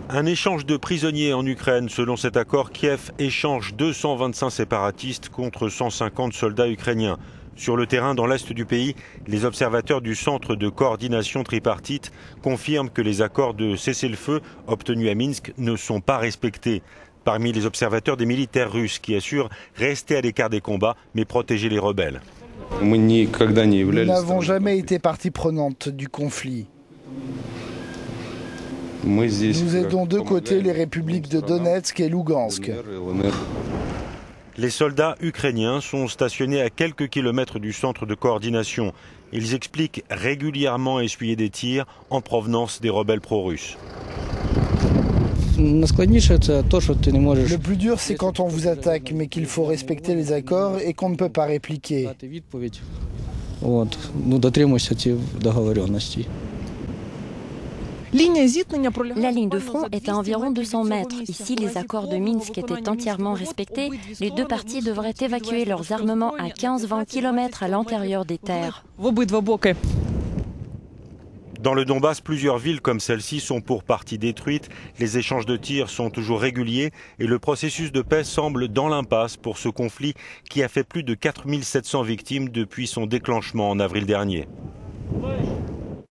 Un échange de prisonniers en Ukraine. Selon cet accord, Kiev échange 225 séparatistes contre 150 soldats ukrainiens. Sur le terrain, dans l'est du pays, les observateurs du Centre de coordination tripartite confirment que les accords de cessez-le-feu obtenus à Minsk ne sont pas respectés. Parmi les observateurs, des militaires russes qui assurent rester à l'écart des combats mais protéger les rebelles. Nous n'avons jamais été partie prenante du conflit. Nous aidons de côté les républiques de Donetsk et Lugansk. Les soldats ukrainiens sont stationnés à quelques kilomètres du centre de coordination. Ils expliquent régulièrement essuyer des tirs en provenance des rebelles pro-russes. Le plus dur, c'est quand on vous attaque, mais qu'il faut respecter les accords et qu'on ne peut pas répliquer. La ligne de front est à environ 200 mètres. Ici, les accords de Minsk étaient entièrement respectés. Les deux parties devraient évacuer leurs armements à 15-20 km à l'intérieur des terres. Dans le Donbass, plusieurs villes comme celle-ci sont pour partie détruites. Les échanges de tirs sont toujours réguliers et le processus de paix semble dans l'impasse pour ce conflit qui a fait plus de 4700 victimes depuis son déclenchement en avril dernier.